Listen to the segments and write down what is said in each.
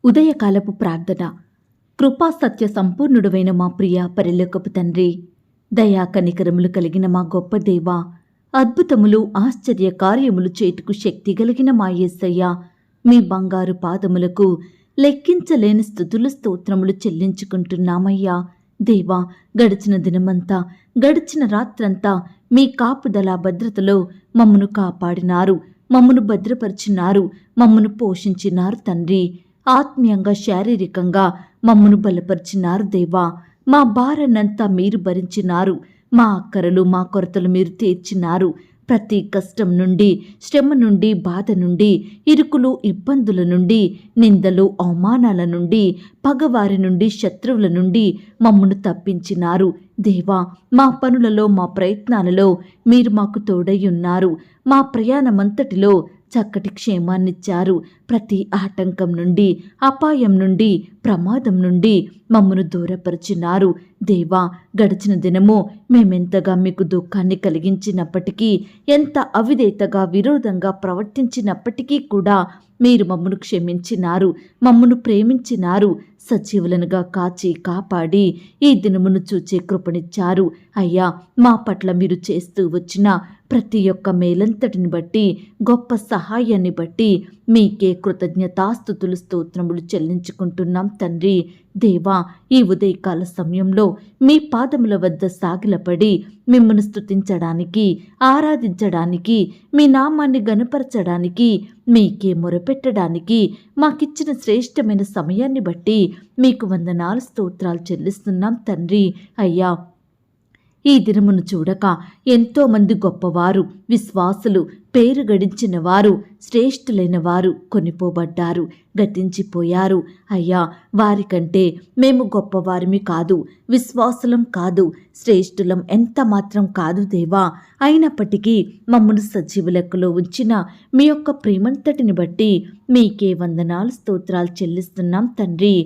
ఉదయకాలపు ప్రార్థన. కృపా సత్య సంపూర్ణుడవైన మా ప్రియ పరిలోకపు తండ్రి, దయా కనికరములు కలిగిన మా గొప్ప దేవా, అద్భుతములు ఆశ్చర్య కార్యములు చేటుకు శక్తి కలిగిన మా యేసయ్య, మీ బంగారు పాదములకు లెక్కించలేని స్తుతులు స్తోత్రములు చెల్లించుకుంటున్నామయ్యా. దేవా, గడిచిన దినమంతా, గడిచిన రాత్రంతా మీ కాపుదల భద్రతలో మమ్మను కాపాడినారు, మమ్మను భద్రపరిచినారు, మమ్మను పోషించినారు తండ్రి. ఆత్మీయంగా శారీరకంగా మమ్మను బలపరిచినారు దేవా. మా భారాన్నంతా మీరు భరించినారు, మా అక్కరలు మా కొరతలు మీరు తీర్చినారు. ప్రతి కష్టం నుండి, శ్రమ నుండి, బాధ నుండి, ఇరుకులు ఇబ్బందుల నుండి, నిందలు అవమానాల నుండి, పగవారి నుండి, శత్రువుల నుండి మమ్మను తప్పించినారు దేవా. మా పనులలో మా ప్రయత్నాలలో మీరు మాకు తోడై ఉన్నారు. మా ప్రయాణమంతటిలో చక్కటి క్షేమాన్నిచ్చారు. ప్రతి ఆటంకం నుండి, అపాయం నుండి, ప్రమాదం నుండి మమ్మను దూరపరిచినారు దేవా. గడిచిన దినము మేమెంతగా మీకు దుఃఖాన్ని కలిగించినప్పటికీ, ఎంత అవిధేయతగా విరోధంగా ప్రవర్తించినప్పటికీ కూడా మీరు మమ్మను క్షమించినారు, మమ్మను ప్రేమించినారు. సజీవులనుగా కాచి కాపాడి ఈ దినమును చూచే కృపనిచ్చారు అయ్యా. మా పట్ల మీరు చేస్తూ వచ్చిన ప్రతి ఒక్క మేలంతటిని బట్టి, గొప్ప సహాయాన్ని బట్టి మీకే కృతజ్ఞతాస్తుతులు స్తోత్రములు చెల్లించుకుంటున్నాం తండ్రి. దేవా, ఈ ఉదయకాల సమయంలో మీ పాదముల వద్ద సాగిలపడి మిమ్మల్ని స్తుతించడానికి, ఆరాధించడానికి, మీ నామాన్ని గనుపరచడానికి, మీకే మొరపెట్టడానికి మాకిచ్చిన శ్రేష్టమైన సమయాన్ని బట్టి మీకు వందనాలు స్తోత్రాలు చెల్లిస్తున్నాం తండ్రి. అయ్యా, ఈ దినమును చూడక ఎంతోమంది గొప్పవారు, విశ్వాసులు, పేరు గడించిన వారు, శ్రేష్ఠులైన వారు కొనిపోబడ్డారు, గతించిపోయారు. అయ్యా, వారికంటే మేము గొప్పవారిమి కాదు, విశ్వాసులం కాదు, శ్రేష్ఠులం ఎంత మాత్రం కాదు దేవా. అయినప్పటికీ మమ్మను సజీవ లెక్కలో ఉంచిన మీ యొక్క ప్రేమంతటిని బట్టి మీకే వందనాలు స్తోత్రాలు చెల్లిస్తున్నాం తండ్రి.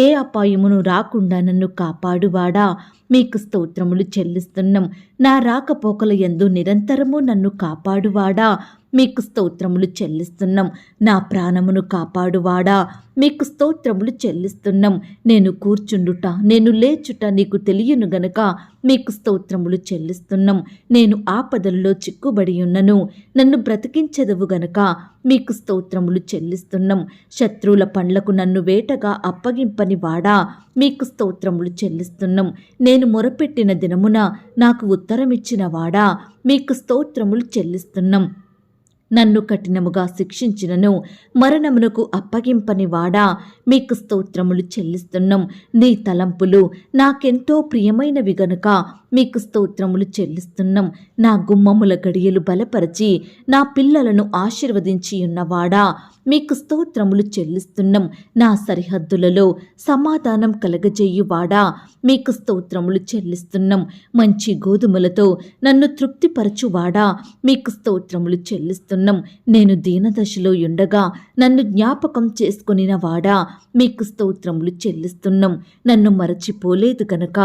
ఏ అపాయమును రాకుండా నన్ను కాపాడువాడా, మీకు స్తోత్రములు చెల్లిస్తున్నాం. నా రాకపోకల యందు నిరంతరము నన్ను కాపాడువాడా, మీకు స్తోత్రములు చెల్లిస్తున్నాం. నా ప్రాణమును కాపాడువాడా, మీకు స్తోత్రములు చెల్లిస్తున్నాం. నేను కూర్చుండుట, నేను లేచుట నీకు తెలియను గనక మీకు స్తోత్రములు చెల్లిస్తున్నాం. నేను ఆపదల్లో చిక్కుబడి ఉన్నను, నన్ను బ్రతికించెదవు గనక మీకు స్తోత్రములు చెల్లిస్తున్నాం. శత్రువుల పండ్లకు నన్ను వేటగా అప్పగింపని వాడా, మీకు స్తోత్రములు చెల్లిస్తున్నాం. నేను మొరపెట్టిన దినమున నాకు ఉత్తరమిచ్చిన వాడా, మీకు స్తోత్రములు చెల్లిస్తున్నాం. నన్ను కఠినముగా శిక్షించినను మరణమునకు అప్పగింపని వాడా, మీకు స్తోత్రములు చెల్లిస్తున్నాం. నీ తలంపులు నాకెంతో ప్రియమైనవి గనుక మీకు స్తోత్రములు చెల్లిస్తున్నాం. నా గుమ్మముల గడియలు బలపరచి నా పిల్లలను ఆశీర్వదించి ఉన్నవాడా, మీకు స్తోత్రములు చెల్లిస్తున్నాం. నా సరిహద్దులలో సమాధానం కలగజేయువాడా, మీకు స్తోత్రములు చెల్లిస్తున్నాం. మంచి గోధుమలతో నన్ను తృప్తిపరచువాడా, మీకు స్తోత్రములు చెల్లిస్తున్నాం. నేను దీనదశలో ఉండగా నన్ను జ్ఞాపకం చేసుకొనిన వాడా, మీకు స్తోత్రములు చెల్లిస్తున్నాం. నన్ను మరచిపోలేదు గనక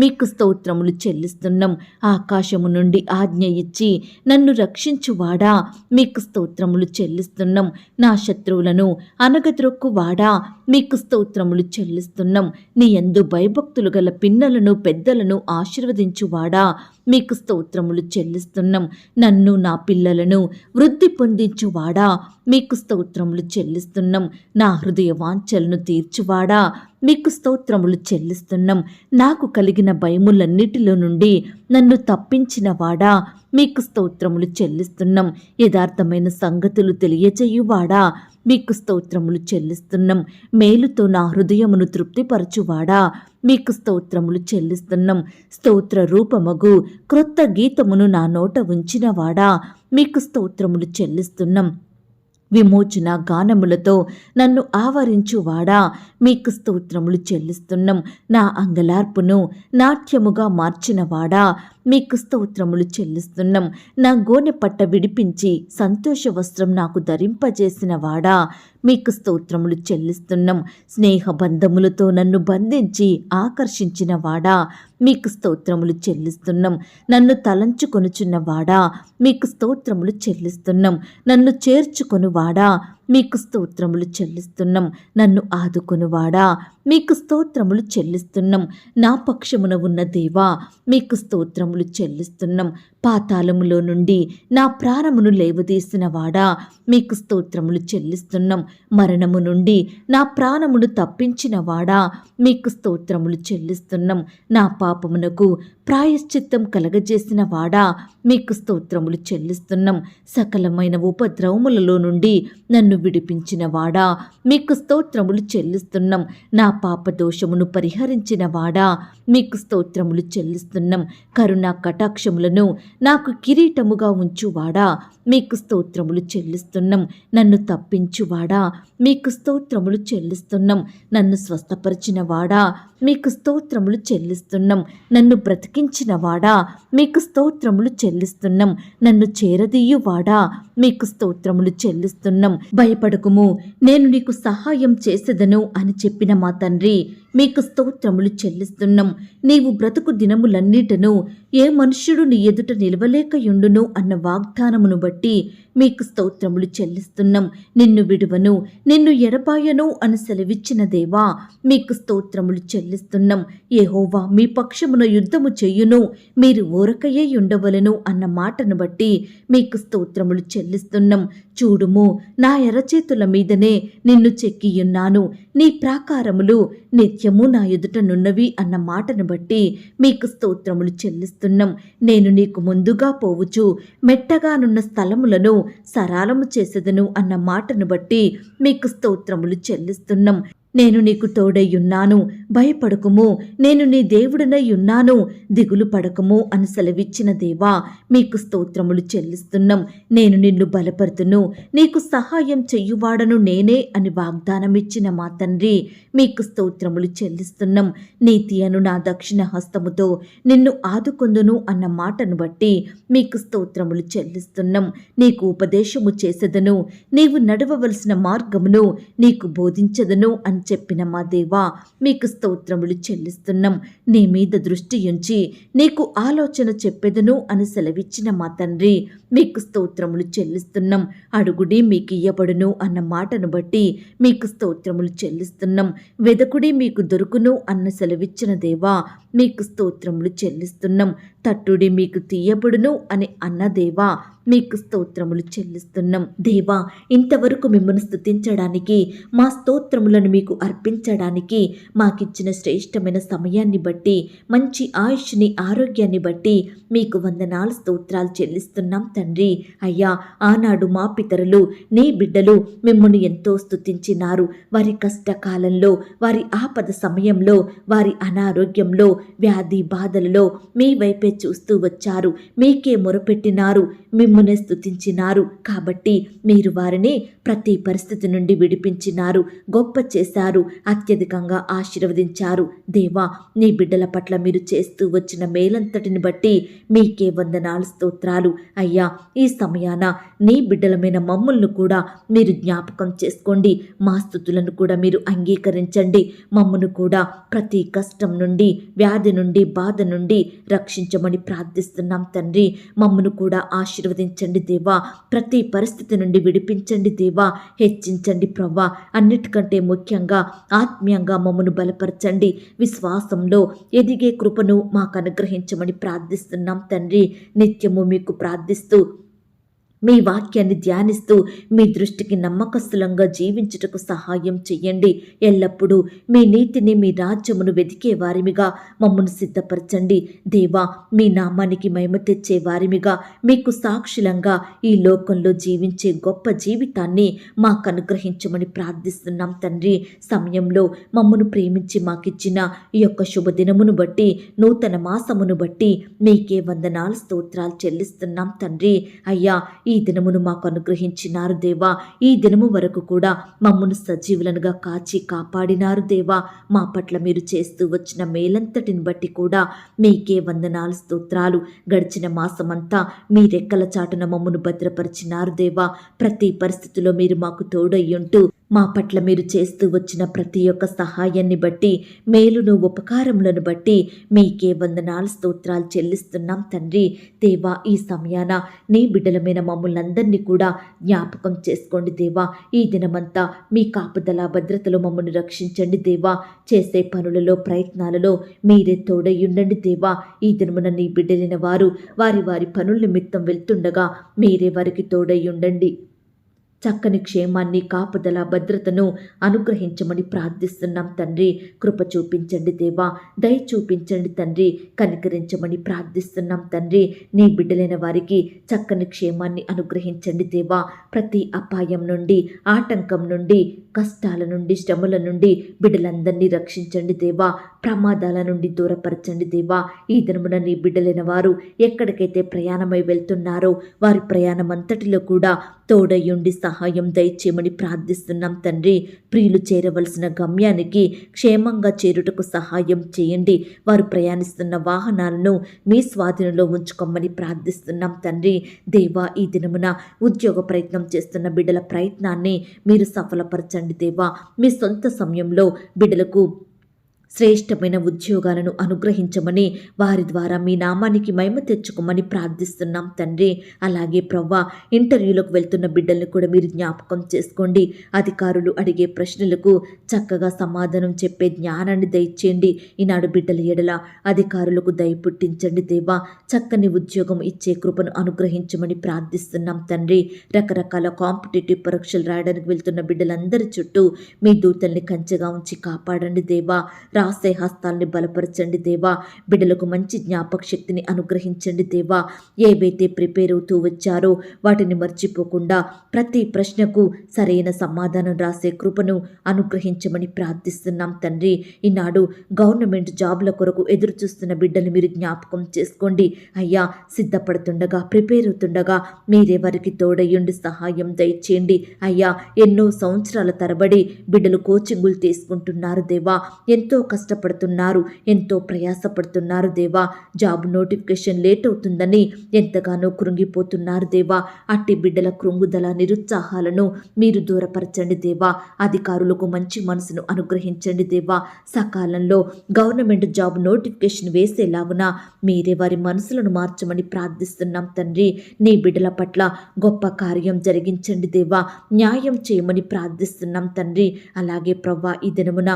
మీకు స్తోత్రములు చెల్లిస్తున్నాం. ఆకాశము నుండి ఆజ్ఞ ఇచ్చి నన్ను రక్షించువాడా, మీకు స్తోత్రములు చెల్లిస్తున్నాం. నా శత్రువులను అనగద్రొక్కువాడా, మీకు స్తోత్రములు చెల్లిస్తున్నాం. నీ యందు భయభక్తులు గల పిన్నలను పెద్దలను ఆశీర్వదించువాడా, మీకు స్తోత్రములు చెల్లిస్తున్నాం. నన్ను నా పిల్లలను వృద్ధి పొందించువాడా, మీకు స్తోత్రములు చెల్లిస్తున్నాం. నా హృదయ వాంఛలను తీర్చువాడా, మీకు స్తోత్రములు చెల్లిస్తున్నాం. నాకు కలిగిన భయములన్నిటిలో నుండి నన్ను తప్పించిన వాడా, మీకు స్తోత్రములు చెల్లిస్తున్నాం. యథార్థమైన సంగతులు తెలియచేయువాడా, మీకు స్తోత్రములు చెల్లిస్తున్నాం. మేలుతో నా హృదయమును తృప్తిపరచువాడా, మీకు స్తోత్రములు చెల్లిస్తున్నాం. స్తోత్ర రూపమగు క్రొత్త గీతమును నా నోట ఉంచినవాడా, మీకు స్తోత్రములు చెల్లిస్తున్నాం. విమోచన గానములతో నన్ను ఆవరించువాడా, మీకు స్తోత్రములు చెల్లిస్తున్నాం. నా అంగలార్పును నాట్యముగా మార్చినవాడా, మీకు స్తోత్రములు చెల్లిస్తున్నాం. నా గోనె పట్ట విడిపించి సంతోష వస్త్రం నాకు ధరింపజేసిన వాడా, మీకు స్తోత్రములు చెల్లిస్తున్నాం. స్నేహ బంధములతో నన్ను బంధించి ఆకర్షించిన వాడా, మీకు స్తోత్రములు చెల్లిస్తున్నాం. నన్ను తలంచుకొనుచున్న వాడా, మీకు స్తోత్రములు చెల్లిస్తున్నాం. నన్ను చేర్చుకొను వాడా, మీకు స్తోత్రములు చెల్లిస్తున్నాం. నన్ను ఆదుకొనువాడా మీకు స్తోత్రములు చెల్లిస్తున్నాం. నా పక్షమున ఉన్న దేవా మీకు స్తోత్రములు చెల్లిస్తున్నాం. పాతాళములో నుండి నా ప్రాణమును లేవదీసిన వాడా మీకు స్తోత్రములు చెల్లిస్తున్నాం. మరణము నుండి నా ప్రాణమును తప్పించిన వాడా మీకు స్తోత్రములు చెల్లిస్తున్నాం. నా పాపమునకు ప్రాయశ్చిత్తం కలగజేసిన వాడా మీకు స్తోత్రములు చెల్లిస్తున్నాం. సకలమైన ఉపద్రవములలో నుండి నన్ను విడిపించిన వాడా మీకు స్తోత్రములు చెల్లిస్తున్నాం. నా పాప దోషమును పరిహరించిన వాడా మీకు స్తోత్రములు చెల్లిస్తున్నాం. కరుణా కటాక్షములను నాకు కిరీటముగా ఉంచువాడా మీకు స్తోత్రములు చెల్లిస్తున్నాం. నన్ను తప్పించువాడా మీకు స్తోత్రములు చెల్లిస్తున్నాం. నన్ను స్వస్థపరిచిన వాడా మీకు స్తోత్రములు చెల్లిస్తున్నాం. నన్ను బ్రతికించిన వాడా మీకు స్తోత్రములు చెల్లిస్తున్నాం. నన్ను చేరదీయువాడా మీకు స్తోత్రములు చెల్లిస్తున్నాం. భయపడకుము, నేను నీకు సహాయం చేసేదను అని చెప్పిన మా తండ్రి మీకు స్తోత్రములు చెల్లిస్తున్నాం. నీవు బ్రతుకు దినములన్నిటను ఏ మనుష్యుడు నీ ఎదుట నిలవలేకయుండును అన్న వాగ్దానమును బట్టి మీకు స్తోత్రములు చెల్లిస్తున్నాం. నిన్ను విడువను, నిన్ను ఎడబాయను అని సెలవిచ్చిన దేవా మీకు స్తోత్రములు చెల్లిస్తున్నాం. యెహోవా మీ పక్షమున యుద్ధము చెయ్యును, మీరు ఊరకయే ఉండవలను అన్న మాటను బట్టి మీకు స్తోత్రములు చెల్లిస్తున్నాం. చూడుము, నా ఎర్రచేతుల మీదనే నిన్ను చెక్కియున్నాను, నీ ప్రాకారములు నిత్యము నా ఎదుట నున్నవి అన్న మాటను బట్టి మీకు స్తోత్రములు చెల్లిస్తున్నాం. నేను నీకు ముందుగా పోవుచు మెట్టగానున్న స్థలములను సరాలము చేసేదను అన్న మాటను బట్టి మీకు స్తోత్రములు చెల్లిస్తున్నాం. నేను నీకు తోడయ్యున్నాను, భయపడకుము, నేను నీ దేవుడనై ఉన్నాను, దిగులు పడకము అని సెలవిచ్చిన దేవా మీకు స్తోత్రములు చెల్లిస్తున్నాం. నేను నిన్ను బలపరుతును, నీకు సహాయం చెయ్యువాడను నేనే అని వాగ్దానమిచ్చిన మా తండ్రి మీకు స్తోత్రములు చెల్లిస్తున్నాం. నీతి అను నా దక్షిణ హస్తముతో నిన్ను ఆదుకొందును అన్న మాటను బట్టి మీకు స్తోత్రములు చెల్లిస్తున్నాం. నీకు ఉపదేశము చేసేదను, నీవు నడవవలసిన మార్గమును నీకు బోధించదను అని చెప్పిన మా దేవా మీకు స్తోత్రములు చెల్లిస్తున్నాం. నీ మీద దృష్టి ఉంచి నీకు ఆలోచన చెప్పెదను అని సెలవిచ్చిన మా తండ్రి మీకు స్తోత్రములు చెల్లిస్తున్నాం. అడుగుడి మీకు ఇయ్యబడును అన్న మాటను బట్టి మీకు స్తోత్రములు చెల్లిస్తున్నాం. వెదకుడి మీకు దొరుకును అన్న సెలవిచ్చిన దేవా మీకు స్తోత్రములు చెల్లిస్తున్నాం. తట్టుడి మీకు తీయబడును అని అన్న దేవా మీకు స్తోత్రములు చెల్లిస్తున్నాం. దేవా, ఇంతవరకు మిమ్మల్ని స్తుతించడానికి, మా స్తోత్రములను మీకు అర్పించడానికి మాకిచ్చిన శ్రేష్టమైన సమయాన్ని బట్టి, మంచి ఆయుష్ని, ఆరోగ్యాన్ని బట్టి మీకు వందనాలు స్తోత్రాలు చెల్లిస్తున్నాం తండ్రి. అయ్యా, ఆనాడు మా పితరులు నీ బిడ్డలు మిమ్మల్ని ఎంతో స్తుతించినారు. వారి కష్టకాలంలో, వారి ఆపద సమయంలో, వారి అనారోగ్యంలో, వ్యాధి బాధలలో మీ వైపే చూస్తూ వచ్చారు. మీకే మొరపెట్టినారు, మిమ్మల్ని స్తుతించినారు. కాబట్టి మీరు వారిని ప్రతి పరిస్థితి నుండి విడిపించినారు, గొప్ప చేశారు, అత్యధికంగా ఆశీర్వదించారు. దేవా, నీ బిడ్డల పట్ల మీరు చేస్తూ వచ్చిన మేలంతటిని బట్టి మీకే వందనాలు స్తోత్రాలు. అయ్యా, ఈ సమయాన నీ బిడ్డలమైన మమ్మల్ని కూడా మీరు జ్ఞాపకం చేసుకోండి. మా స్తుతులను కూడా మీరు అంగీకరించండి. మమ్మను కూడా ప్రతి కష్టం నుండి, వ్యాధి నుండి, బాధ నుండి రక్షించమని ప్రార్థిస్తున్నాం తండ్రి. మమ్మను కూడా ఆశీర్వదించండి దేవా. ప్రతి పరిస్థితి నుండి విడిపించండి దేవా. హెచ్చించండి ప్రవ్వా. అన్నిటికంటే ముఖ్యంగా ఆత్మీయంగా మమ్మను బలపరచండి. విశ్వాసంలో ఎదిగే కృపను మాకు అనుగ్రహించమని ప్రార్థిస్తున్నాం తండ్రి. నిత్యము మీకు ప్రార్థిస్తూ మీ వాక్యాన్ని ధ్యానిస్తూ మీ దృష్టికి నమ్మకస్తులంగా జీవించుటకు సహాయం చెయ్యండి. ఎల్లప్పుడూ మీ నీతిని, మీ రాజ్యమును వెతికే వారిమిగా మమ్మను సిద్ధపరచండి దేవా. మీ నామానికి మహిమ తెచ్చే వారిమిగా, మీకు సాక్షులంగా ఈ లోకంలో జీవించే గొప్ప జీవితాన్ని మాకు అనుగ్రహించమని ప్రార్థిస్తున్నాం తండ్రి. సమయంలో మమ్మను ప్రేమించి మాకిచ్చిన ఈ యొక్క శుభదినమును బట్టి, నూతన మాసమును బట్టి మీకే వందనాలు స్తోత్రాలు చెల్లిస్తున్నాం తండ్రి. అయ్యా, ఈ దినమును మాకు అనుగ్రహించినారు దేవా. ఈ దినము వరకు కూడా మమ్మను సజీవులనుగా కాచి కాపాడినారు దేవా. మా పట్ల మీరు చేస్తూ వచ్చిన మేలంతటిని బట్టి కూడా మీకే వందనాలు స్తోత్రాలు. గడిచిన మాసమంతా మీ రెక్కల చాటున మమ్మను భద్రపరిచినారు దేవా. ప్రతి పరిస్థితిలో మీరు మాకు తోడయ్యుంటూ మా పట్ల మీరు చేస్తూ వచ్చిన ప్రతి ఒక్క సహాయాన్ని బట్టి, మేలును ఉపకారములను బట్టి మీకే వందనాలు స్తోత్రాలు చెల్లిస్తున్నాం తండ్రి. దేవా, ఈ సమయాన నీ బిడ్డలమైన మమ్మల్ని అందరినీ కూడా జ్ఞాపకం చేసుకోండి దేవా. ఈ దినమంతా మీ కాపుదల భద్రతలో మమ్మల్ని రక్షించండి దేవా. చేసే పనులలో ప్రయత్నాలలో మీరే తోడయ్యుండండి దేవా. ఈ దినమున నీ బిడ్డలైన వారు వారి వారి పనుల నిమిత్తం వెళ్తుండగా మీరే వారికి తోడయ్యుండండి. చక్కని క్షేమాన్ని, కాపుదల భద్రతను అనుగ్రహించమని ప్రార్థిస్తున్నాం తండ్రి. కృప చూపించండి దేవా, దయ చూపించండి తండ్రి, కనికరించమని ప్రార్థిస్తున్నాం తండ్రి. నీ బిడ్డలైన వారికి చక్కని క్షేమాన్ని అనుగ్రహించండి దేవా. ప్రతి అపాయం నుండి, ఆటంకం నుండి, కష్టాల నుండి, శ్రమల నుండి బిడ్డలందరినీ రక్షించండి దేవా. ప్రమాదాల నుండి దూరపరచండి దేవా. ఈ దినమున నీ బిడ్డలైన వారు ఎక్కడికైతే ప్రయాణమై వెళ్తున్నారో వారి ప్రయాణం అంతటిలో కూడా తోడయుండి సహాయం దయచేయమని ప్రార్థిస్తున్నాం తండ్రి. ప్రియులు చేరవలసిన గమ్యానికి క్షేమంగా చేరుటకు సహాయం చేయండి. వారు ప్రయాణిస్తున్న వాహనాలను మీ స్వాధీనంలో ఉంచుకోమని ప్రార్థిస్తున్నాం తండ్రి. దేవా, ఈ దినమున ఉద్యోగ ప్రయత్నం చేస్తున్న బిడ్డల ప్రయత్నాన్ని మీరు సఫలపరచండి దేవా. మీ సొంత సమయంలో బిడ్డలకు శ్రేష్టమైన ఉద్యోగాలను అనుగ్రహించమని, వారి ద్వారా మీ నామానికి మహిమ తెచ్చుకోమని ప్రార్థిస్తున్నాం తండ్రి. అలాగే ప్రవ్వా, ఇంటర్వ్యూలకు వెళ్తున్న బిడ్డల్ని కూడా మీరు జ్ఞాపకం చేసుకోండి. అధికారులు అడిగే ప్రశ్నలకు చక్కగా సమాధానం చెప్పే జ్ఞానాన్ని దయచేయండి. ఈనాడు బిడ్డల ఎడల అధికారులకు దయ పుట్టించండి దేవా. చక్కని ఉద్యోగం ఇచ్చే కృపను అనుగ్రహించమని ప్రార్థిస్తున్నాం తండ్రి. రకరకాల కాంపిటేటివ్ పరీక్షలు రాయడానికి వెళ్తున్న బిడ్డలందరి చుట్టూ మీ దూతల్ని కంచెగా ఉంచి కాపాడండి దేవా. రాసే హస్తాల్ని బలపరచండి దేవా. బిడ్డలకు మంచి జ్ఞాపక శక్తిని అనుగ్రహించండి దేవా. ఏవైతే ప్రిపేర్ అవుతూ వచ్చారో వాటిని మర్చిపోకుండా ప్రతి ప్రశ్నకు సరైన సమాధానం రాసే కృపను అనుగ్రహించమని ప్రార్థిస్తున్నాం తండ్రి. ఈనాడు గవర్నమెంట్ జాబ్ల కొరకు ఎదురు చూస్తున్న బిడ్డలు మీరు జ్ఞాపకం చేసుకోండి అయ్యా. సిద్ధపడుతుండగా, ప్రిపేర్ అవుతుండగా మీరే వారికి తోడయ్యుండి సహాయం దయచేయండి అయ్యా. ఎన్నో సంవత్సరాల తరబడి బిడ్డలు కోచింగులు తీసుకుంటున్నారు దేవా. ఎంతో కష్టపడుతున్నారు, ఎంతో ప్రయాసపడుతున్నారు దేవా. జాబ్ నోటిఫికేషన్ లేట్ అవుతుందని ఎంతగానో కృంగిపోతున్నారు దేవా. అట్టి బిడ్డల కృంగుదల, నిరుత్సాహాలను మీరు దూరపరచండి దేవా. అధికారులకు మంచి మనసును అనుగ్రహించండి దేవా. సకాలంలో గవర్నమెంట్ జాబ్ నోటిఫికేషన్ వేసేలాగున మీరే వారి మనసులను మార్చమని ప్రార్థిస్తున్నాం తండ్రి. నీ బిడ్డల పట్ల గొప్ప కార్యం జరిగించండి దేవా. న్యాయం చేయమని ప్రార్థిస్తున్నాం తండ్రి. అలాగే ప్రవ్వా, ఈ దినమున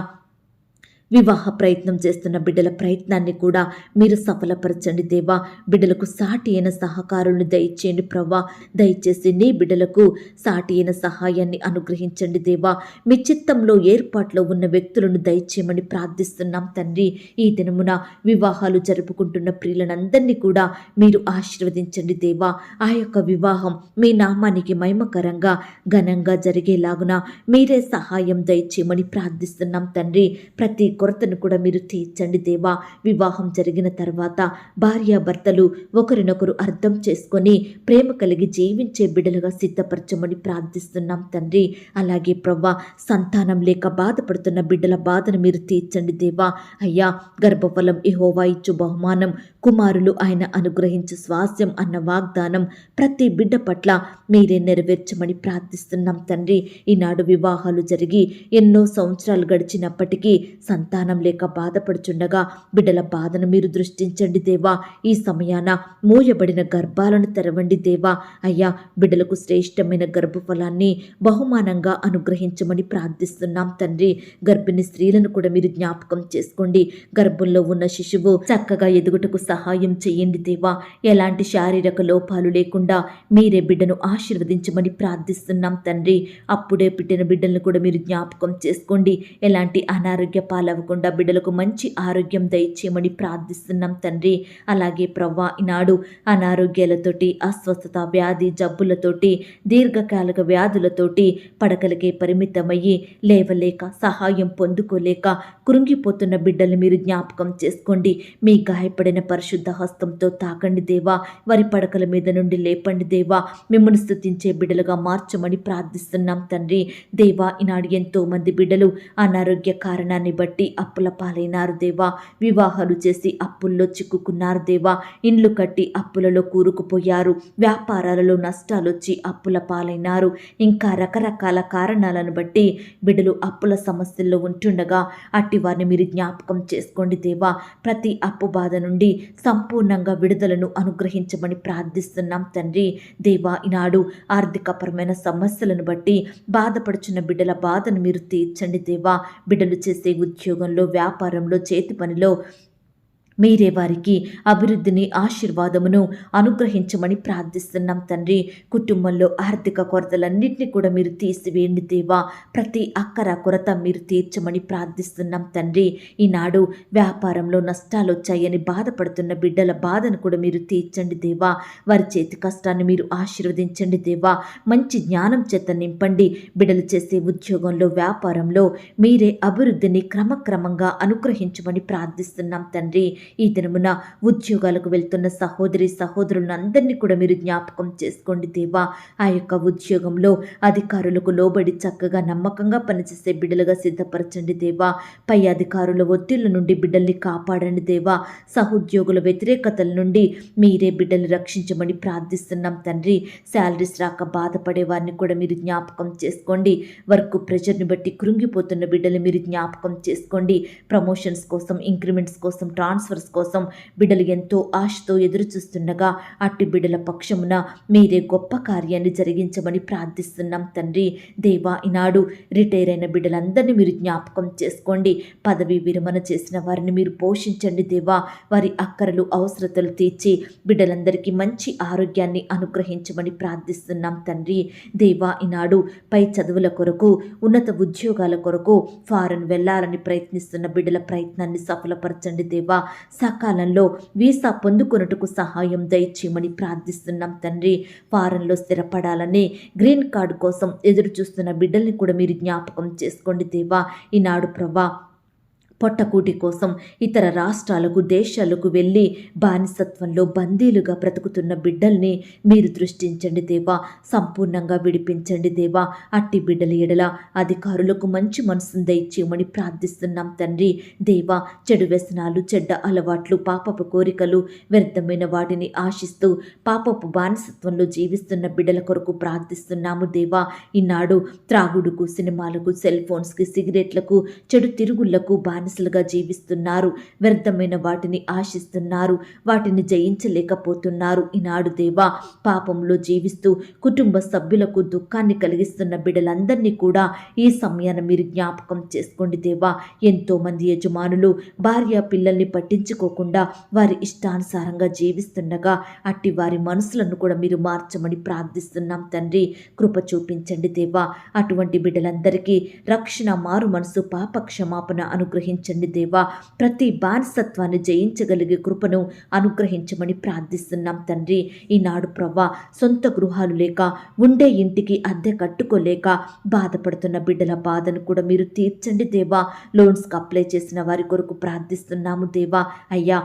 వివాహ ప్రయత్నం చేస్తున్న బిడ్డల ప్రయత్నాన్ని కూడా మీరు సఫలపరచండి దేవా. బిడ్డలకు సాటి అయిన సహకారులను దయచేయండి ప్రవ్వా. దయచేసి నీ బిడ్డలకు సాటి అయిన సహాయాన్ని అనుగ్రహించండి దేవా. మీ చిత్తంలో ఏర్పాట్లో ఉన్న వ్యక్తులను దయచేయమని ప్రార్థిస్తున్నాం తండ్రి. ఈ దినమున వివాహాలు జరుపుకుంటున్న ప్రియులందరినీ కూడా మీరు ఆశీర్వదించండి దేవా. ఆ యొక్క వివాహం మీ నామానికి మహిమకరంగా, ఘనంగా జరిగేలాగున మీరే సహాయం దయచేయమని ప్రార్థిస్తున్నాం తండ్రి. ప్రతి కొరతను కూడా మీరు తీర్చండి దేవా. వివాహం జరిగిన తర్వాత భార్యాభర్తలు ఒకరినొకరు అర్థం చేసుకొని ప్రేమ కలిగి జీవించే బిడ్డలుగా సిద్ధపరచమని ప్రార్థిస్తున్నాం తండ్రి. అలాగే ప్రవ్వా, సంతానం లేక బాధపడుతున్న బిడ్డల బాధను మీరు తీర్చండి దేవా. అయ్యా, గర్భఫలం యెహోవా ఇచ్చు బహుమానం, కుమారులు ఆయన అనుగ్రహించు స్వాస్యం అన్న వాగ్దానం ప్రతి బిడ్డ పట్ల మీరే నెరవేర్చమని ప్రార్థిస్తున్నాం తండ్రి. ఈనాడు వివాహాలు జరిగి ఎన్నో సంవత్సరాలు గడిచినప్పటికీ సంతానం లేక బాధపడుచుండగా బిడ్డల బాధను మీరు దృష్టించండి దేవా. ఈ సమయాన మూయబడిన గర్భాలను తెరవండి దేవా. అయ్యా, బిడ్డలకు శ్రేష్టమైన గర్భఫలాన్ని బహుమానంగా అనుగ్రహించమని ప్రార్థిస్తున్నాం తండ్రి. గర్భిణీ స్త్రీలను కూడా మీరు జ్ఞాపకం చేసుకోండి. గర్భంలో ఉన్న శిశువు చక్కగా ఎదుగుటకు సహాయం చేయండి దేవా. ఎలాంటి శారీరక లోపాలు లేకుండా మీరే బిడ్డను ఆశీర్వదించమని ప్రార్థిస్తున్నాం తండ్రి. అప్పుడే పుట్టిన బిడ్డలను కూడా మీరు జ్ఞాపకం చేసుకోండి. ఎలాంటి అనారోగ్య పాలవకుండా బిడ్డలకు మంచి ఆరోగ్యం దయచేయమని ప్రార్థిస్తున్నాం తండ్రి. అలాగే ప్రవ్వా, ఈనాడు అనారోగ్యాలతోటి, అస్వస్థత, వ్యాధి, జబ్బులతోటి, దీర్ఘకాలిక వ్యాధులతోటి పడకలకే పరిమితమయ్యి లేవలేక, సహాయం పొందుకోలేక కృంగిపోతున్న బిడ్డల్ని మీరు జ్ఞాపకం చేసుకోండి. మీ గాయపడిన పరిశుద్ధ హస్తంతో తాకండి దేవా. వారి పడకల మీద నుండి లేపండి దేవా. మిమ్మల్ని స్తుతించే బిడ్డలుగా మార్చమని ప్రార్థిస్తున్నాం తండ్రి. దేవా, ఈనాడు ఎంతో మంది బిడ్డలు అనారోగ్య కారణాన్ని బట్టి కట్టి అప్పుల పాలైనారు దేవా. వివాహాలు చేసి అప్పుల్లో చిక్కుకున్నారు దేవా. ఇండ్లు కట్టి అప్పులలో కూరుకుపోయారు. వ్యాపారాలలో నష్టాలొచ్చి అప్పుల పాలైనారు. ఇంకా రకరకాల కారణాలను బట్టి బిడ్డలు అప్పుల సమస్యల్లో ఉంటుండగా అట్టి వారిని మీరు జ్ఞాపకం చేసుకోండి దేవా. ప్రతి అప్పు బాధ నుండి సంపూర్ణంగా విడుదలను అనుగ్రహించమని ప్రార్థిస్తున్నాం తండ్రి. దేవా, ఈనాడు ఆర్థికపరమైన సమస్యలను బట్టి బాధపడుచున్న బిడ్డల బాధను మీరు తీర్చండి దేవా. బిడ్డలు చేసే ఉద్యోగంలో, వ్యాపారంలో, చేతి పనిలో మీరే వారికి అభివృద్ధిని, ఆశీర్వాదమును అనుగ్రహించమని ప్రార్థిస్తున్నాం తండ్రి. కుటుంబంలో ఆర్థిక కొరతలన్నింటినీ కూడా మీరు తీసివేయండి దేవా. ప్రతి అక్కర కొరత మీరు తీర్చమని ప్రార్థిస్తున్నాం తండ్రి. ఈనాడు వ్యాపారంలో నష్టాలు వచ్చాయని బాధపడుతున్న బిడ్డల బాధను కూడా మీరు తీర్చండి దేవా. వారి చేతి కష్టాన్ని మీరు ఆశీర్వదించండి దేవా. మంచి జ్ఞానం చేత నింపండి. బిడ్డలు చేసే ఉద్యోగంలో, వ్యాపారంలో మీరే అభివృద్ధిని క్రమక్రమంగా అనుగ్రహించమని ప్రార్థిస్తున్నాం తండ్రి. ఈ దినమున ఉద్యోగాలకు వెళ్తున్న సహోదరి సహోదరులందరినీ కూడా మీరు జ్ఞాపకం చేసుకోండి దేవా. ఆ యొక్క ఉద్యోగంలో అధికారులకు లోబడి చక్కగా నమ్మకంగా పనిచేసే బిడ్డలుగా సిద్ధపరచండి దేవా. పై అధికారుల ఒత్తిళ్ల నుండి బిడ్డల్ని కాపాడండి దేవా. సహోద్యోగుల వ్యతిరేకతల నుండి మీరే బిడ్డల్ని రక్షించమని ప్రార్థిస్తున్నాం తండ్రి. శాలరీస్ రాక బాధపడే వారిని కూడా మీరు జ్ఞాపకం చేసుకోండి. వర్క్ ప్రెషర్ని బట్టి కృంగిపోతున్న బిడ్డలు మీరు జ్ఞాపకం చేసుకోండి. ప్రమోషన్స్ కోసం, ఇంక్రిమెంట్స్ కోసం, ట్రాన్స్ఫర్స్ కోసం బిడ్డలు ఎంతో ఆశతో ఎదురు చూస్తుండగా అట్టి బిడ్డల పక్షమున మీరే గొప్ప కార్యాన్ని జరిగించమని ప్రార్థిస్తున్నాం తండ్రి. దేవా, ఈనాడు రిటైర్ అయిన బిడ్డలందరినీ మీరు జ్ఞాపకం చేసుకోండి. పదవి విరమణ చేసిన వారిని మీరు పోషించండి దేవా. వారి అక్కరలు, అవసరతలు తీర్చి బిడ్డలందరికీ మంచి ఆరోగ్యాన్ని అనుగ్రహించమని ప్రార్థిస్తున్నాం తండ్రి. దేవా, ఈనాడు పై చదువుల కొరకు, ఉన్నత ఉద్యోగాల కొరకు ఫారెన్ వెళ్ళాలని ప్రయత్నిస్తున్న బిడ్డల ప్రయత్నాన్ని సఫలపరచండి దేవా. సకాలంలో వీసా పొందుకొనుటకు సహాయం దయచేయమని ప్రార్థిస్తున్నాం తండ్రి. ఫారెన్లో స్థిరపడాలని, గ్రీన్ కార్డు కోసం ఎదురు చూస్తున్న బిడ్డల్ని కూడా మీరు జ్ఞాపకం చేసుకోండి దేవా. ఈనాడు ప్రభా, పొట్టకూటి కోసం ఇతర రాష్ట్రాలకు, దేశాలకు వెళ్ళి బానిసత్వంలో బందీలుగా బ్రతుకుతున్న బిడ్డల్ని మీరు దృష్టించండి దేవా. సంపూర్ణంగా విడిపించండి దేవా. అట్టి బిడ్డల ఎడల అధికారులకు మంచి మనసును దయచేయమని ప్రార్థిస్తున్నాం తండ్రి. దేవా, చెడు వ్యసనాలు, చెడ్డ అలవాట్లు, పాపపు కోరికలు, వ్యర్థమైన వాటిని ఆశిస్తూ పాపపు బానిసత్వంలో జీవిస్తున్న బిడ్డల కొరకు ప్రార్థిస్తున్నాము దేవా. ఈనాడు త్రాగుడుకు, సినిమాలకు, సెల్ ఫోన్స్కి, సిగరెట్లకు, చెడు తిరుగుళ్లకు బానిసలుగా జీవిస్తున్నారు. వ్యర్థమైన వాటిని ఆశిస్తున్నారు. వాటిని జయించలేకపోతున్నారు. ఈనాడు దేవా, పాపంలో జీవిస్తూ కుటుంబ సభ్యులకు దుఃఖాన్ని కలిగిస్తున్న బిడ్డలందరినీ కూడా ఈ సమయాన మీరు జ్ఞాపకం చేసుకోండి దేవా. ఎంతో మంది యజమానులు భార్య పిల్లల్ని పట్టించుకోకుండా వారి ఇష్టానుసారంగా జీవిస్తుండగా అట్టి వారి మనసులను కూడా మీరు మార్చమని ప్రార్థిస్తున్నాం తండ్రి. కృప చూపించండి దేవా. అటువంటి బిడ్డలందరికీ రక్షణ, మారు మనసు, పాప క్షమాపణ అనుగ్రహించండి దేవా. ప్రతి బానిసత్వాన్ని జయించగలిగే కృపను అనుగ్రహించమని ప్రార్థిస్తున్నాం తండ్రి. ఈనాడు ప్రభా, సొంత గృహాలు లేక, ఉండే ఇంటికి అద్దె కట్టుకోలేక బాధపడుతున్న బిడ్డల బాధను కూడా మీరు తీర్చండి దేవా. లోన్స్కి అప్లై చేసిన వారి కొరకు ప్రార్థిస్తున్నాము దేవా. అయ్యా,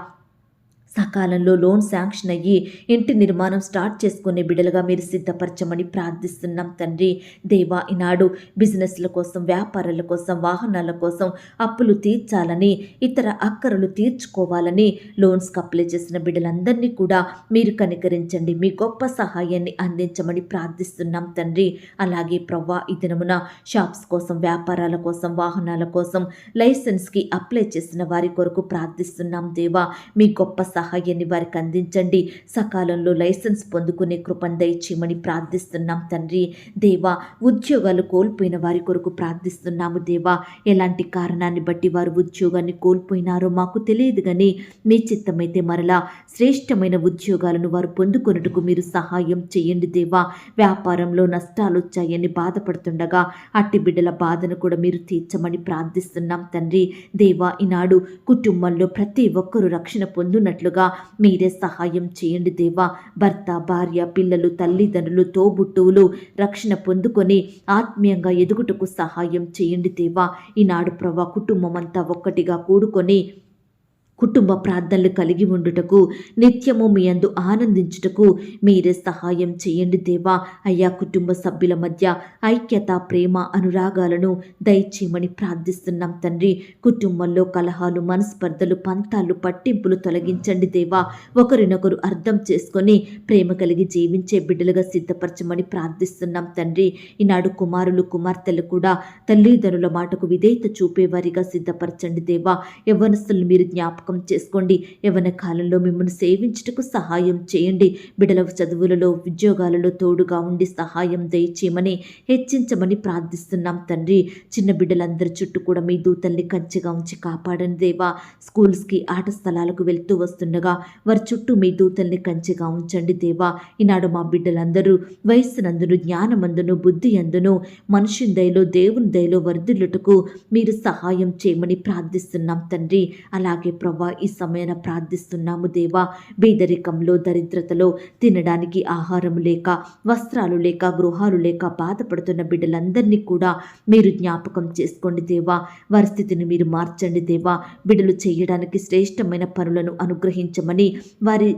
సకాలంలో లోన్ శాంక్షన్ అయ్యి ఇంటి నిర్మాణం స్టార్ట్ చేసుకునే బిడ్డలుగా మీరు సిద్ధపరచమని ప్రార్థిస్తున్నాం తండ్రి. దేవా, ఈనాడు బిజినెస్ల కోసం, వ్యాపారాల కోసం, వాహనాల కోసం అప్పులు తీర్చాలని, ఇతర అక్కరలు తీర్చుకోవాలని లోన్స్కి అప్లై చేసిన బిడ్డలందరినీ కూడా మీరు కనికరించండి. మీ గొప్ప సహాయాన్ని అందించమని ప్రార్థిస్తున్నాం తండ్రి. అలాగే ప్రవ్వా, ఈ దినమున షాప్స్ కోసం, వ్యాపారాల కోసం, వాహనాల కోసం లైసెన్స్కి అప్లై చేసిన వారి కొరకు ప్రార్థిస్తున్నాం దేవా. మీ గొప్ప సహాయాన్ని వారికి అందించండి. సకాలంలో లైసెన్స్ పొందుకునే కృపను దయచేయమని ప్రార్థిస్తున్నాం తండ్రి. దేవా, ఉద్యోగాలు కోల్పోయిన వారి కొరకు ప్రార్థిస్తున్నాము దేవా. ఎలాంటి కారణాన్ని బట్టి వారు ఉద్యోగాన్ని కోల్పోయినారో మాకు తెలియదు కానీ మీ చిత్తమైతే మరలా శ్రేష్టమైన ఉద్యోగాలను వారు పొందుకొనుటకు మీరు సహాయం చేయండి దేవా. వ్యాపారంలో నష్టాలు వచ్చాయని బాధపడుతుండగా అట్టి బిడ్డల బాధను కూడా మీరు తీర్చమని ప్రార్థిస్తున్నాం తండ్రి. దేవా, ఈనాడు కుటుంబంలో ప్రతి ఒక్కరూ రక్షణ పొందునట్లుగా మీరే సహాయం చేయండి దేవా. భర్త, భార్య, పిల్లలు, తల్లిదండ్రులు, తోబుట్టువులు రక్షణ పొందుకొని ఆత్మీయంగా ఎదుగుటకు సహాయం చేయండి దేవా. ఈనాడు ప్రభా, కుటుంబం అంతా ఒక్కటిగా కూడుకొని కుటుంబ ప్రార్థనలు కలిగి ఉండుటకు, నిత్యము మీ యందు ఆనందించుటకు మీరే సహాయం చేయండి దేవా. అయ్యా, కుటుంబ సభ్యుల మధ్య ఐక్యత, ప్రేమ, అనురాగాలను దయచేయమని ప్రార్థిస్తున్నాం తండ్రి. కుటుంబంలో కలహాలు, మనస్పర్ధలు, పంతాలు, పట్టింపులు తొలగించండి దేవా. ఒకరినొకరు అర్థం చేసుకొని ప్రేమ కలిగి జీవించే బిడ్డలుగా సిద్ధపరచమని ప్రార్థిస్తున్నాం తండ్రి. ఈనాడు కుమారులు, కుమార్తెలు కూడా తల్లిదండ్రుల మాటకు విధేయత చూపేవారిగా సిద్ధపరచండి దేవా. యవ్వనస్తులను మీరు జ్ఞాపకం చేసుకోండి. యవ్వన కాలంలో మిమ్మల్ని సేవించుటకు సహాయం చేయండి. బిడ్డల చదువులలో, ఉద్యోగాలలో తోడుగా ఉండి సహాయం దయచేయమని, హెచ్చించమని ప్రార్థిస్తున్నాం తండ్రి. చిన్న బిడ్డలందరి చుట్టూ కూడా మీ దూతల్ని కంచెగా ఉంచి కాపాడండి దేవా. స్కూల్స్కి, ఆట స్థలాలకు వెళ్తూ వస్తుండగా వారి చుట్టూ మీ దూతల్ని కంచెగా ఉంచండి దేవా. ఈనాడు మా బిడ్డలందరూ వయస్సునందును, జ్ఞానమందును, బుద్ధి అందును, మనుషుని దయలో, దేవుని దయలో వర్ధిల్లుటకు మీరు సహాయం చేయమని ప్రార్థిస్తున్నాం తండ్రి. అలాగే ప్రభా, ఈ సమయాన ప్రార్థిస్తున్నాము దేవా. పేదరికంలో, దరిద్రతలో తినడానికి ఆహారం లేక, వస్త్రాలు లేక, గృహాలు లేక బాధపడుతున్న బిడ్డలందరినీ కూడా మీరు జ్ఞాపకం చేసుకోండి దేవా. వారి స్థితిని మీరు మార్చండి దేవా. బిడ్డలు చేయడానికి శ్రేష్టమైన పనులను అనుగ్రహించమని, వారి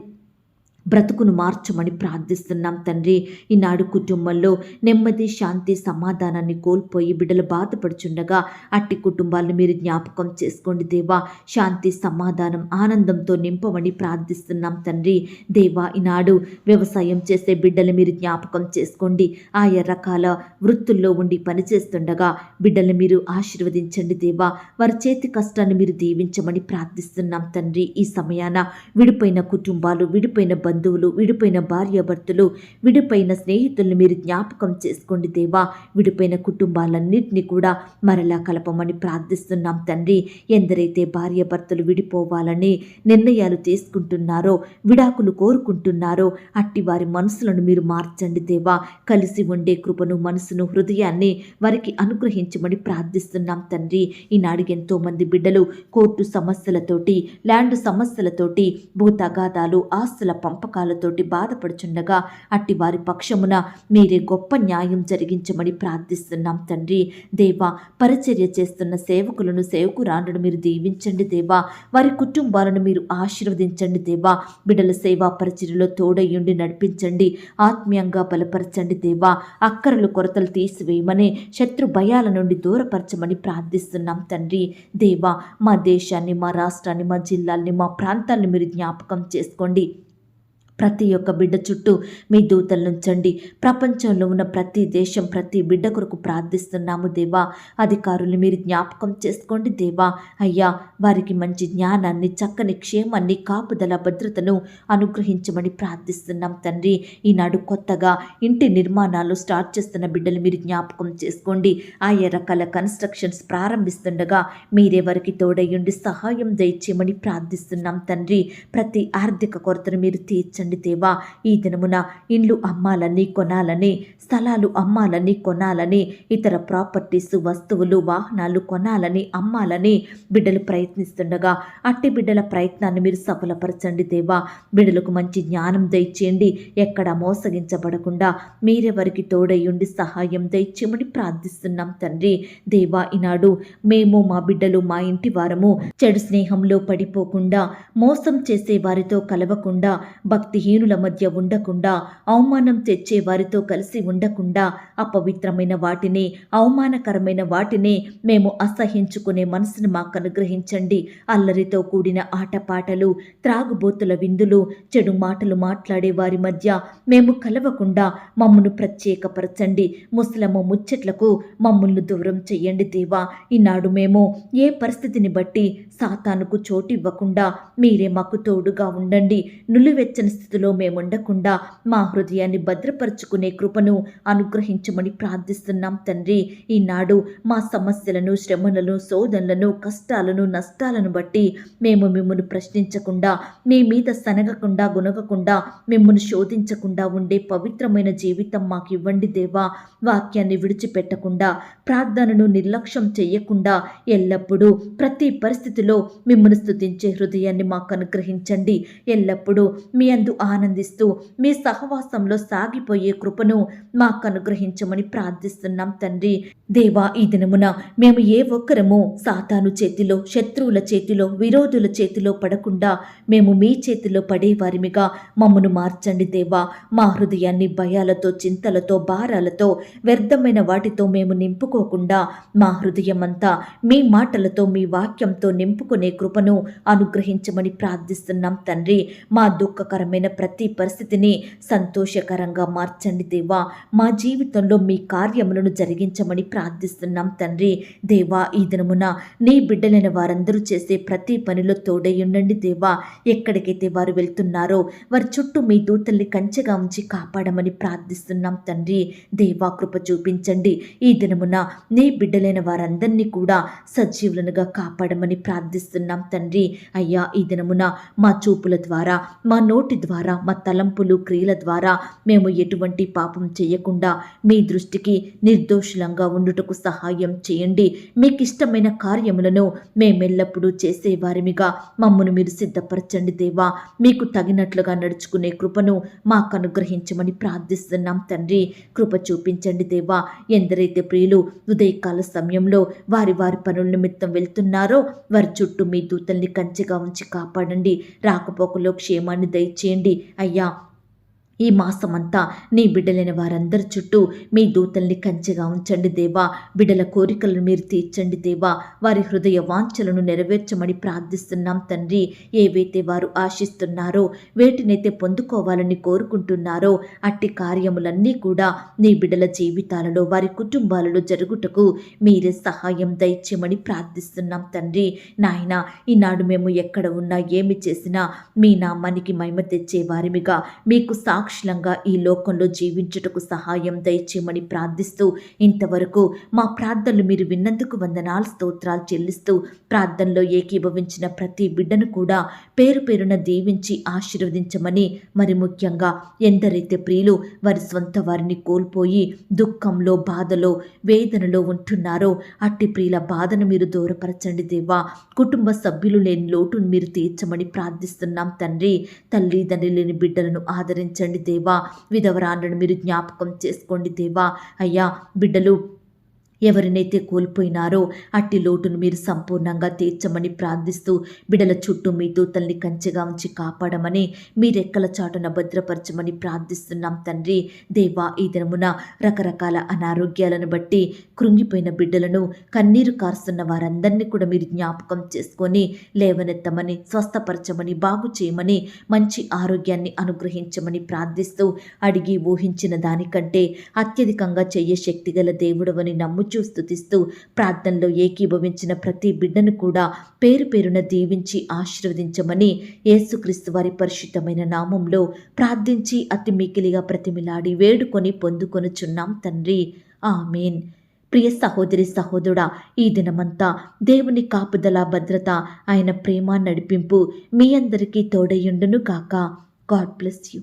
బ్రతుకును మార్చమని ప్రార్థిస్తున్నాం తండ్రి. ఈనాడు కుటుంబంలో నెమ్మది, శాంతి, సమాధానాన్ని కోల్పోయి బిడ్డలు బాధపడుచుండగా అట్టి కుటుంబాలను మీరు జ్ఞాపకం చేసుకోండి దేవా. శాంతి, సమాధానం, ఆనందంతో నింపమని ప్రార్థిస్తున్నాం తండ్రి. దేవా, ఈనాడు వ్యవసాయం చేసే బిడ్డలు మీరు జ్ఞాపకం చేసుకోండి. ఆయా రకాల వృత్తుల్లో ఉండి పనిచేస్తుండగా బిడ్డలు మీరు ఆశీర్వదించండి దేవా. వారి చేతి కష్టాన్ని మీరు దీవించమని ప్రార్థిస్తున్నాం తండ్రి. ఈ సమయాన విడిపోయిన కుటుంబాలు, విడిపోయిన బంధువులు, విడిపోయిన భార్యాభర్తలు, విడిపోయిన స్నేహితుల్ని మీరు జ్ఞాపకం చేసుకోండి దేవా. విడిపోయిన కుటుంబాలన్నింటినీ కూడా మరలా కలపమని ప్రార్థిస్తున్నాం తండ్రి. ఎందరైతే భార్యాభర్తలు విడిపోవాలని నిర్ణయాలు తీసుకుంటున్నారో, విడాకులు కోరుకుంటున్నారో అట్టి వారి మనసులను మీరు మార్చండి దేవా. కలిసి ఉండే కృపను, మనసును, హృదయాన్ని వారికి అనుగ్రహించమని ప్రార్థిస్తున్నాం తండ్రి. ఈనాడు ఎంతో మంది బిడ్డలు కోర్టు సమస్యలతోటి, ల్యాండ్ సమస్యలతోటి, భూతగాదాలు, ఆస్తుల పంపకాలతోటి బాధపడుచుండగా అట్టి వారి పక్షమున మీరే గొప్ప న్యాయం జరిగించమని ప్రార్థిస్తున్నాం తండ్రి. దేవా, పరిచర్య చేస్తున్న సేవకులను, సేవకురాండ్రను మీరు దీవించండి దేవా. వారి కుటుంబాలను మీరు ఆశీర్వదించండి దేవా. బిడ్డల సేవా పరిచర్యలో తోడయ్యుండి నడిపించండి, ఆత్మీయంగా బలపరచండి దేవా. అక్కరలు, కొరతలు తీసివేయమని, శత్రు భయాల నుండి దూరపరచమని ప్రార్థిస్తున్నాం తండ్రి. దేవా, మా దేశాన్ని, మా రాష్ట్రాన్ని, మా జిల్లాల్ని, మా ప్రాంతాలను మీరు జ్ఞాపకం చేసుకోండి. ప్రతి ఒక్క బిడ్డ చుట్టూ మీ దూతలు ఉంచండి. ప్రపంచంలో ఉన్న ప్రతి దేశం, ప్రతి బిడ్డ కొరకు ప్రార్థిస్తున్నాము దేవా. అధికారులు మీరు జ్ఞాపకం చేసుకోండి దేవా. అయ్యా, వారికి మంచి జ్ఞానాన్ని, చక్కని క్షేమాన్ని, కాపుదల, భద్రతను అనుగ్రహించమని ప్రార్థిస్తున్నాం తండ్రి. ఈనాడు కొత్తగా ఇంటి నిర్మాణాలు స్టార్ట్ చేస్తున్న బిడ్డలు మీరు జ్ఞాపకం చేసుకోండి. ఆయా రకాల కన్స్ట్రక్షన్స్ ప్రారంభిస్తుండగా మీరే వారికి తోడయ్యుండి సహాయం దయచేయమని ప్రార్థిస్తున్నాం తండ్రి. ప్రతి ఆర్థిక కొరతను మీరు తీర్చండి దేవా. ఈ దినమున ఇండ్లు అమ్మాలని, కొనాలని, స్థలాలు అమ్మాలని, కొనాలని, ఇతర ప్రాపర్టీస్, వస్తువులు, వాహనాలు కొనాలని, అమ్మాలని బిడ్డలు ప్రయత్నిస్తుండగా అట్టి బిడ్డల ప్రయత్నాన్ని మీరు సఫలపరచండి దేవా. బిడ్డలకు మంచి జ్ఞానం దయచేయండి. ఎక్కడ మోసగించబడకుండా మీరే వారికి తోడయ్యుండి సహాయం దయచేయమని ప్రార్థిస్తున్నాం తండ్రి. దేవా, ఈనాడు మేము, మా బిడ్డలు, మా ఇంటి వారము చెడు స్నేహంలో పడిపోకుండా, మోసం చేసే వారితో కలవకుండా, భక్తిహీనుల మధ్య ఉండకుండా, అవమానం తెచ్చే వారితో కలిసి ఉండకుండా, అపవిత్రమైన వాటిని, అవమానకరమైన వాటిని మేము అసహించుకునే మనసును మాకు అనుగ్రహించండి. అల్లరితో కూడిన ఆటపాటలు, త్రాగుబోతుల విందులు, చెడు మాటలు మాట్లాడే వారి మధ్య మేము కలవకుండా మమ్మను ప్రత్యేకపరచండి. ముసలమ్మ ముచ్చట్లకు మమ్మల్ని దూరం చెయ్యండి దేవా. ఈనాడు మేము ఏ పరిస్థితిని బట్టి సాతానుకు చోటివ్వకుండా మీరే మాకు తోడుగా ఉండండి. నులివెచ్చని స్థితిలో మేము ఉండకుండా మా హృదయాన్ని భద్రపరుచుకునే కృపను అనుగ్రహించమని ప్రార్థిస్తున్నాం తండ్రి. ఈనాడు మా సమస్యలను, శ్రమలను, శోధనలను, కష్టాలను, నష్టాలను బట్టి మేము మిమ్మల్ని ప్రశ్నించకుండా, మీ మీద సనగకుండా, గునగకుండా, మిమ్మల్ని శోధించకుండా ఉండే పవిత్రమైన జీవితం మాకు ఇవ్వండి దేవా. వాక్యాన్ని విడిచిపెట్టకుండా, ప్రార్థనను నిర్లక్ష్యం చేయకుండా, ఎల్లప్పుడూ ప్రతి పరిస్థితిలో మిమ్మల్ని స్తుతించే హృదయాన్ని మాకు అనుగ్రహించండి. ఎల్లప్పుడూ మీ అందు యందు ఆనందిస్తూ మీ సహవాసంలో సాగిపోయే కృపను మాకు అనుగ్రహించమని ప్రార్థిస్తున్నాం తండ్రి. దేవా, ఈ దినమున మేము ఏ ఒక్కరము సాతాను చేతిలో, శత్రువుల చేతిలో, విరోధుల చేతిలో పడకుండా మేము మీ చేతిలో పడేవారిమిగా మమ్మను మార్చండి దేవా. మా హృదయాన్ని భయాలతో, చింతలతో, భారాలతో, వ్యర్థమైన వాటితో మేము నింపుకోకుండా మా హృదయమంతా మీ మాటలతో, మీ వాక్యంతో నింపుకునే కృపను అనుగ్రహించమని ప్రార్థిస్తున్నాం తండ్రి. మా దుఃఖకరమైన ప్రతి పరిస్థితిని సంతోషకరంగా మార్చండి దేవా. మా జీవితంలో మీ కార్యములను జరిగించమని ప్రార్థిస్తున్నాం తండ్రి. దేవా, ఈ దినమున నీ బిడ్డలైన వారందరూ చేసే ప్రతి పనిలో తోడై ఉండండి దేవా. ఎక్కడికైతే వారు వెళ్తున్నారో వారి చుట్టూ మీ దూతల్ని కంచెగా ఉంచి కాపాడమని ప్రార్థిస్తున్నాం తండ్రి. దేవా, కృప చూపించండి. ఈ దినమున నీ బిడ్డలైన వారందరినీ కూడా సజీవులనుగా కాపాడమని ప్రార్థిస్తున్నాం తండ్రి. అయ్యా, ఈ దినమున మా చూపుల ద్వారా, మా నోటి ద్వారా, మా తలంపులు, క్రియల ద్వారా మేము ఎటువంటి పాపం చేయకుండా మీ దృష్టికి నిర్దోషులంగా ఉండుటకు సహాయం చేయండి. మీకు ఇష్టమైన కార్యములను మేమెల్లప్పుడూ చేసేవారిమిగా మమ్మను మీరు సిద్ధపరచండి దేవా. మీకు తగినట్లుగా నడుచుకునే కృపను మాకు అనుగ్రహించమని ప్రార్థిస్తున్నాం తండ్రి. కృప చూపించండి దేవా. ఎందరైతే ప్రియులు ఉదయకాల సమయంలో వారి వారి పనుల నిమిత్తం వెళ్తున్నారో వారి చుట్టూ మీ దూతల్ని కంచెగా ఉంచి కాపాడండి. రాకపోకలో క్షేమాన్ని దయచేయండి అయ్యా. ఈ మాసమంతా నీ బిడ్డలైన వారందరి చుట్టూ మీ దూతల్ని కంచెగా ఉంచండి దేవా. బిడ్డల కోరికలను మీరు తీర్చండి దేవా. వారి హృదయ వాంఛలను నెరవేర్చమని ప్రార్థిస్తున్నాం తండ్రి. ఏవైతే వారు ఆశిస్తున్నారో, వేటినైతే పొందుకోవాలని కోరుకుంటున్నారో అట్టి కార్యములన్నీ కూడా నీ బిడ్డల జీవితాలలో, వారి కుటుంబాలలో జరుగుటకు మీరే సహాయం దయచేయమని ప్రార్థిస్తున్నాం తండ్రి. నాయన, ఈనాడు మేము ఎక్కడ ఉన్నా, ఏమి చేసినా మీ నామానికి మహిమ తెచ్చే వారిమిగా, మీకు సాక్షులంగా ఈ లోకంలో జీవించుటకు సహాయం దయచేయమని ప్రార్థిస్తూ, ఇంతవరకు మా ప్రార్థనలు మీరు విన్నందుకు వందనాలు, స్తోత్రాలు చెల్లిస్తూ, ప్రార్థనలో ఏకీభవించిన ప్రతి బిడ్డను కూడా పేరు పేరున దీవించి ఆశీర్వదించమని, మరి ముఖ్యంగా ఎందరైతే ప్రియులు వారి సొంత వారిని కోల్పోయి దుఃఖంలో, బాధలో, వేదనలో ఉంటున్నారో అట్టి ప్రియుల బాధను మీరు దూరపరచండి దేవా. కుటుంబ సభ్యులు లేని లోటును మీరు తీర్చమని ప్రార్థిస్తున్నాం తండ్రి. తల్లిదండ్రులు లేని బిడ్డలను ఆదరించండి దేవా. విధవరాండ్రను మీరు జ్ఞాపకం చేసుకోండి దేవా. అయ్యా, బిడ్డలు ఎవరినైతే కోల్పోయినారో అట్టి లోటును మీరు సంపూర్ణంగా తీర్చమని ప్రార్థిస్తూ, బిడల చుట్టూ మీ దూతల్ని కంచెగా ఉంచి కాపాడమని, మీ రెక్కల చాటున భద్రపరచమని ప్రార్థిస్తున్నాం తండ్రి. దేవా, ఈ దినమున రకరకాల అనారోగ్యాలను బట్టి కృంగిపోయిన బిడ్డలను, కన్నీరు కారుస్తున్న వారందరినీ కూడా మీరు జ్ఞాపకం చేసుకొని లేవనెత్తమని, స్వస్థపరచమని, బాగు చేయమని, మంచి ఆరోగ్యాన్ని అనుగ్రహించమని ప్రార్థిస్తూ, అడిగి ఊహించిన దానికంటే అత్యధికంగా చెయ్యే శక్తిగల దేవుడవని నమ్ముచూ స్తుతిస్తూ, ప్రార్థనలో ఏకీభవించిన ప్రతి బిడ్డను కూడా పేరు పేరున దీవించి ఆశీర్వదించమని యేసుక్రీస్తు వారి పరిశుద్ధమైన నామంలో ప్రార్థించి అతి మికిలిగా ప్రతిమిలాడి వేడుకొని పొందుకొనుచున్నాం తండ్రి. ఆమేన్. ప్రియ సహోదరి సహోదరుడా, ఈ దినమంతా దేవుని కాపుదల, భద్రత, ఆయన ప్రేమ, నడిపింపు మీ అందరికీ తోడయుండును కాక. God bless you.